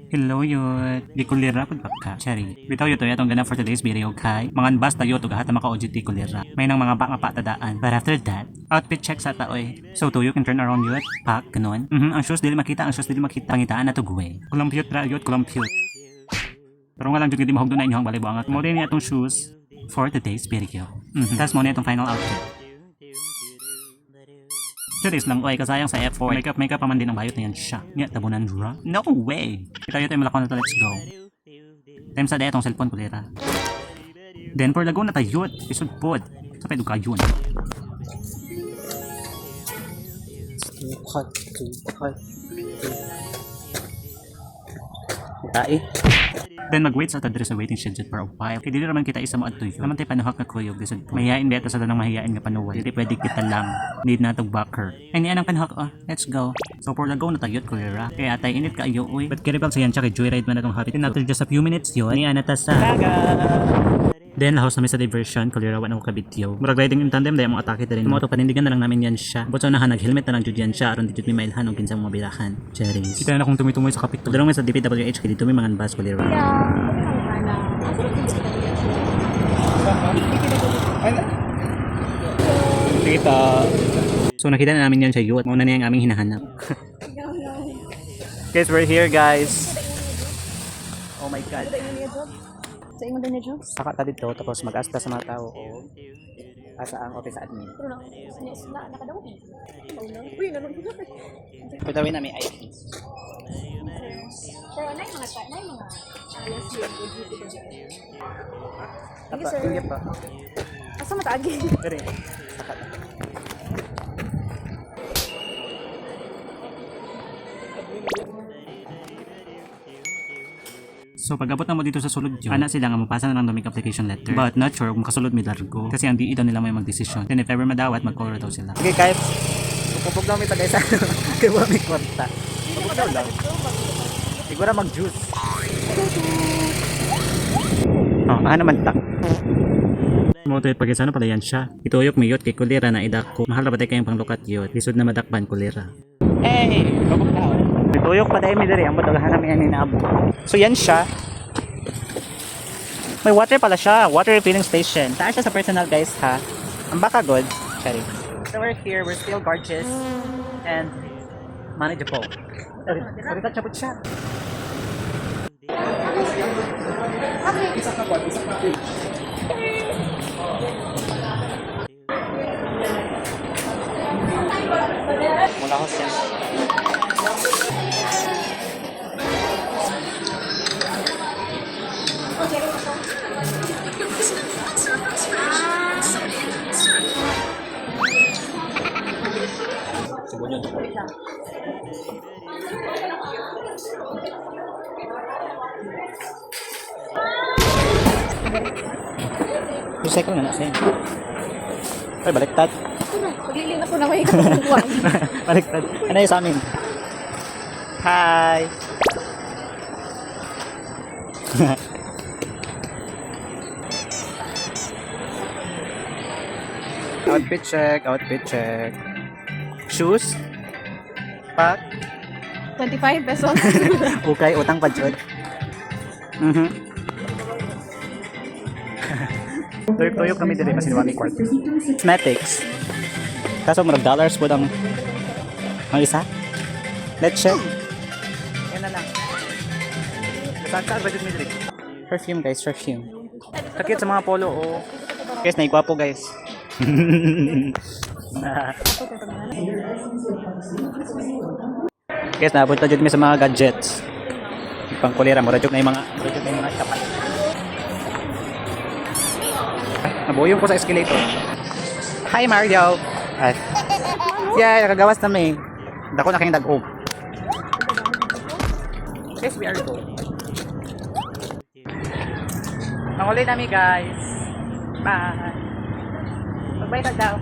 Hello yun. Di kulira pud baka. Cherry. Bitaw yun to atong ganap for today's video kay. Mangan basta yun to gahat maka OGT kulira. May nang mga baka patadaan. But after that, outfit check sa taoy. So to you can turn around yun. Pak, ganun. Ang shoes dili makita, ang shoes dili makita. Pangitaan na to guwe. Kulampyut ra yun, kulampyut. Pero nga lang jud hindi mahugdo na inyong balibang. Mo rin atong shoes for today's video. Tas mo na itong final outfit. Curious lang, oy, kasayang sa effort. Makeup pa man din ang bayot na yan siya. Nga, tabunan dra? No way! Ito yung malakon na to, let's go. Time sa day itong cellphone ko lira. Then, for lago na tayot. Isod pod. Sa pedo ka yun. Tae. Then mag-wait sa tadre sa waiting shed for a while. Kaya dili naman kita isa mo adto yun. Naman tayo panuhak na kuyog. Bisod po. Mahihain beta sa tanang mahihain nga panuwal. Dili pwede kita lang. Need na itong backer. Ay niya ang panuhak. Let's go. So for lago na tayot kulira. Kaya atay init ka ayo uy. But kiribang sa yan siya kay joyride man na itong habit. After just a few minutes yun. Niya na ta sa Daga. Then lahos namin sa diversion, kulira wan ako kabityo. Murag riding in tandem dahil mong atake ta rin. Tumoto panindigan na lang namin yan siya. Butso na nag-helmet na lang jud yan siya aron dito may mailhan og kinsang mga bilahan. Cherries. Kita na akong tumitumoy sa kapito. Dalawang sa DPWH kay dito may mga bus kulira. Kita. So nakita na namin yan sa youth. Mauna na yung aming hinahanap. Guys, we're here guys. Oh my god. Sa ingon din niyo? Saka ta dito tapos mag-asta sa mga tao o asa ang office admin. Pero nakadaw. Uy, nanon ko. Putawin namin ID. Pero nay mga alas yun. Tapa, hindi pa. Asa mataagi? Pero saka ta. So pag-abot na mo dito sa sulod yun, ana sila nga mapasa na lang doming application letter. But not sure kung kasulod may largo. Kasi ang DE daw nila may mag-desisyon. Then if ever madawat, mag-color daw sila. Okay guys, pupupog daw may tagay sa kaya wala may kwarta. Pupupog daw lang. Sigura mag-juice. Oh, mahan naman tak. Mo to pag isano pala yan siya. Ituyok miyot kay kulira na idako. Mahal na ba tayo kayong panglukat yot? Lisod na madakpan kulira. Hey, pupupog daw. Tuyok pa dahil may diri ang batagahan namin yan inaabo. So yan siya. May water pala siya. Water refilling station. Taas siya sa personal guys ha. Ang baka good. Sorry. So we're here. We're still gorgeous. And manageable. Pagkat siya po siya. Isa ka ba? Isa ka ba? Mula ko siya. Recycle na siya. Ay, baliktad. Paglilin ako na may kapukuan. Baliktad. Ano yung sa amin? Hi! Outfit check, outfit check. Shoes? Pak? 25 pesos. Okay, utang pa dyan. Tuyok kami dito, masinuwami kwarto. Cosmetics. Kaso marag dollars po ang isa. Let's check. Yan na lang. Saan budget mo dito? Perfume guys, perfume. Sakit sa mga polo oh. Guys, naigwapo guys. Guys, napunta dyan kami sa mga gadgets. Pangkulira, mura dyan na yung mga kapat. Nabuyong ko sa escalator. Hi Mario! Yeah, nakagawas na may. Dako na kayong dag-og. Guys, we are go. Nanguli namin guys. Bye! Magbay na daw.